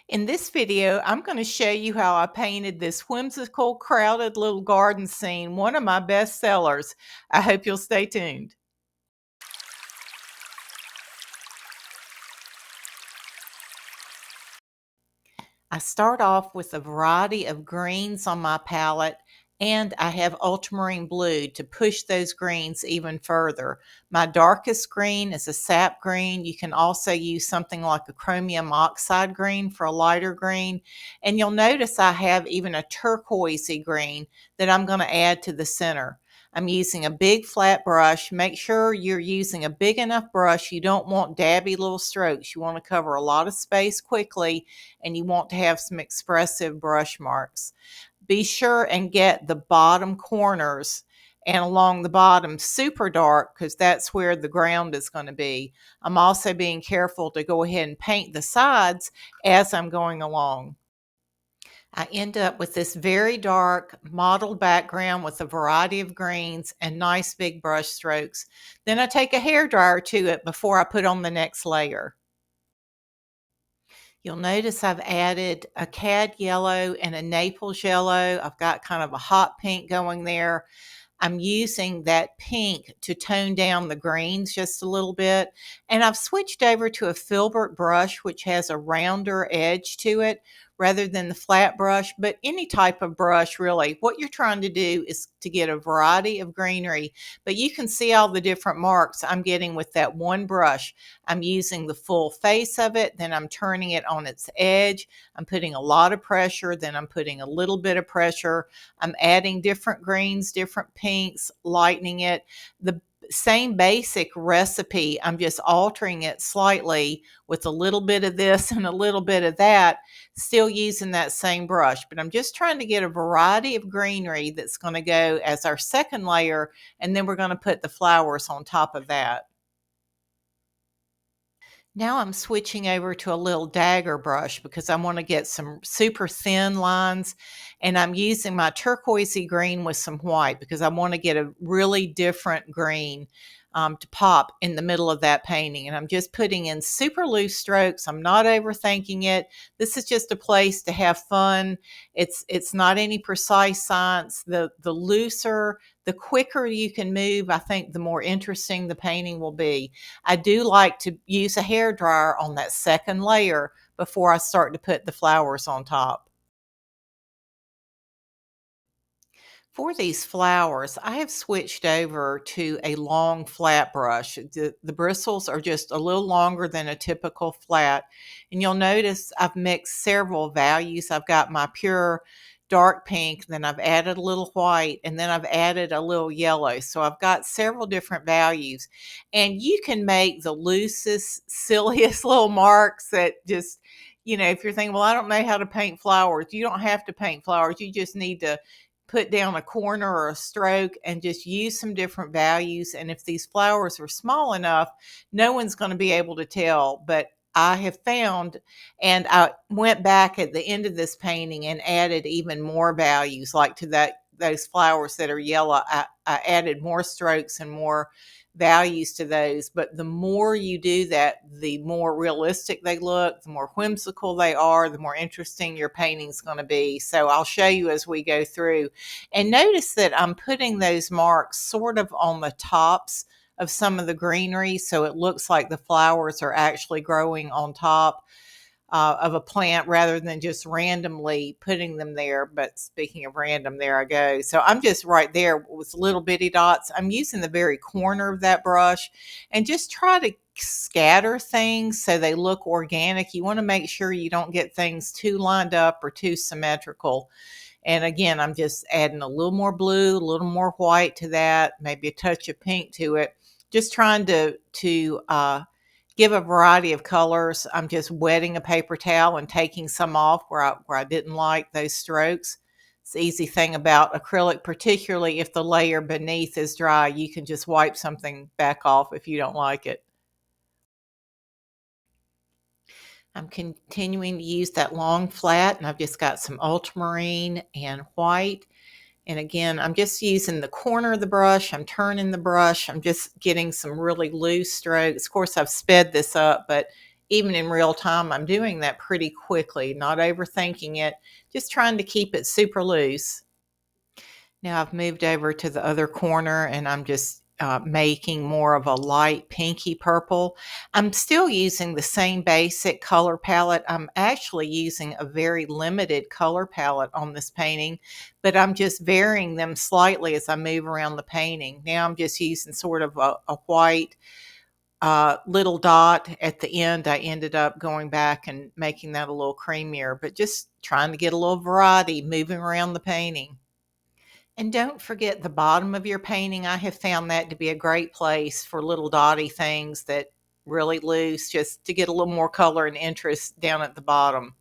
In this video, I'm going to show you how I painted this whimsical, crowded little garden scene, one of my best sellers. I hope you'll stay tuned. I start off with a variety of greens on my palette, and I have ultramarine blue to push those greens even further. My darkest green is a sap green. You can also use something like a chromium oxide green for a lighter green. And you'll notice I have even a turquoisey green that I'm going to add to the center. I'm using a big flat brush. Make sure you're using a big enough brush. You don't want dabby little strokes. You want to cover a lot of space quickly, and you want to have some expressive brush marks. Be sure and get the bottom corners and along the bottom super dark, because that's where the ground is going to be. I'm also being careful to go ahead and paint the sides as I'm going along. I end up with this very dark mottled background with a variety of greens and nice big brush strokes. Then I take a hairdryer to it before I put on the next layer. You'll notice I've added a cad yellow and a Naples yellow. I've got kind of a hot pink going there. I'm using that pink to tone down the greens just a little bit. And I've switched over to a filbert brush, which has a rounder edge to it rather than the flat brush, but any type of brush really. What you're trying to do is to get a variety of greenery, but you can see all the different marks I'm getting with that one brush. I'm using the full face of it, then I'm turning it on its edge. I'm putting a lot of pressure, then I'm putting a little bit of pressure. I'm adding different greens, different pinks, lightening it. The same basic recipe, I'm just altering it slightly with a little bit of this and a little bit of that, still using that same brush. But I'm just trying to get a variety of greenery that's going to go as our second layer, and then we're going to put the flowers on top of that. Now I'm switching over to a little dagger brush because I want to get some super thin lines, and I'm using my turquoisey green with some white because I want to get a really different green to pop in the middle of that painting. And I'm just putting in super loose strokes. I'm not overthinking it. This is just a place to have fun. It's not any precise science. The looser, the quicker you can move, I think the more interesting the painting will be. I do like to use a hair dryer on that second layer before I start to put the flowers on top. For these flowers, I have switched over to a long flat brush. The bristles are just a little longer than a typical flat. And you'll notice I've mixed several values. I've got my pure dark pink, then I've added a little white, and then I've added a little yellow. So I've got several different values. And you can make the loosest, silliest little marks that just, if you're thinking, well, I don't know how to paint flowers, you don't have to paint flowers. You just need to put down a corner or a stroke and just use some different values. And if these flowers are small enough, no one's going to be able to tell. But I have found, and I went back at the end of this painting and added even more values, like to those flowers that are yellow. I added more strokes and more values to those. But the more you do that, the more realistic they look, the more whimsical they are, the more interesting your painting's going to be. So I'll show you as we go through. And notice that I'm putting those marks sort of on the tops of some of the greenery, so it looks like the flowers are actually growing on top of a plant rather than just randomly putting them there. But speaking of random, there I go. So I'm just right there with little bitty dots. I'm using the very corner of that brush and just try to scatter things so they look organic. You want to make sure you don't get things too lined up or too symmetrical. And again, I'm just adding a little more blue, a little more white to that, maybe a touch of pink to it. Just trying to give a variety of colors. I'm just wetting a paper towel and taking some off where I didn't like those strokes. It's the easy thing about acrylic, particularly if the layer beneath is dry, you can just wipe something back off if you don't like it. I'm continuing to use that long flat, and I've just got some ultramarine and white. And again, I'm just using the corner of the brush. I'm turning the brush. I'm just getting some really loose strokes. Of course, I've sped this up, but even in real time, I'm doing that pretty quickly, not overthinking it, just trying to keep it super loose. Now I've moved over to the other corner and I'm just making more of a light pinky purple. I'm still using the same basic color palette. I'm actually using a very limited color palette on this painting, but I'm just varying them slightly as I move around the painting. Now I'm just using sort of a white little dot at the end. I ended up going back and making that a little creamier, but just trying to get a little variety moving around the painting. And don't forget the bottom of your painting. I have found that to be a great place for little dotty things that really loose, just to get a little more color and interest down at the bottom.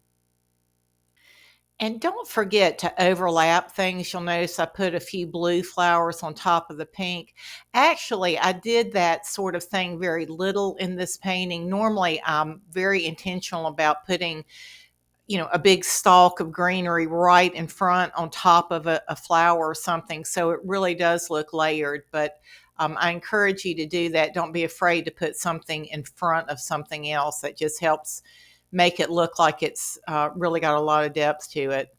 And don't forget to overlap things. You'll notice I put a few blue flowers on top of the pink. Actually, I did that sort of thing very little in this painting. Normally, I'm very intentional about putting a big stalk of greenery right in front on top of a flower or something. So it really does look layered. But I encourage you to do that. Don't be afraid to put something in front of something else. That just helps make it look like it's really got a lot of depth to it.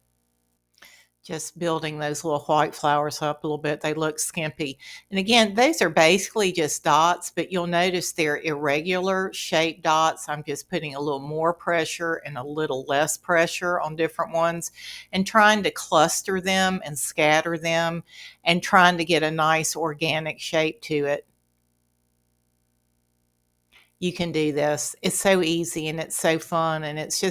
Just building those little white flowers up a little bit. They look skimpy. And again, those are basically just dots, but you'll notice they're irregular shaped dots. I'm just putting a little more pressure and a little less pressure on different ones and trying to cluster them and scatter them and trying to get a nice organic shape to it. You can do this. It's so easy and it's so fun, and it's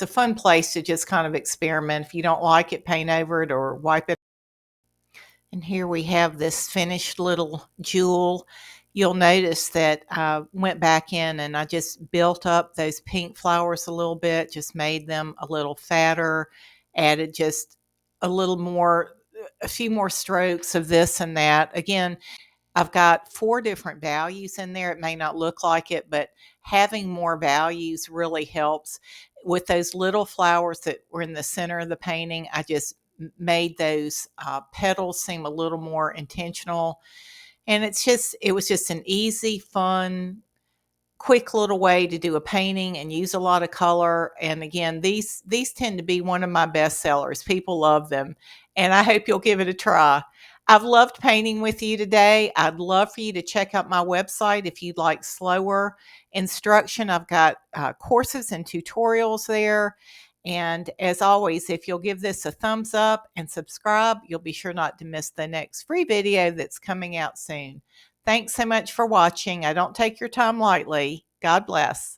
a fun place to just kind of experiment. If you don't like it, paint over it or wipe it. And here we have this finished little jewel. You'll notice that I went back in and I just built up those pink flowers a little bit, just made them a little fatter, added just a little more, a few more strokes of this and that. Again, I've got 4 different values in there. It may not look like it, but having more values really helps. With those little flowers that were in the center of the painting, I just made those petals seem a little more intentional. And it was just an easy, fun, quick little way to do a painting and use a lot of color. And again, these tend to be one of my best sellers. People love them, and I hope you'll give it a try. I've loved painting with you today. I'd love for you to check out my website if you'd like slower instruction. I've got courses and tutorials there. And as always, if you'll give this a thumbs up and subscribe, you'll be sure not to miss the next free video that's coming out soon. Thanks so much for watching. I don't take your time lightly. God bless.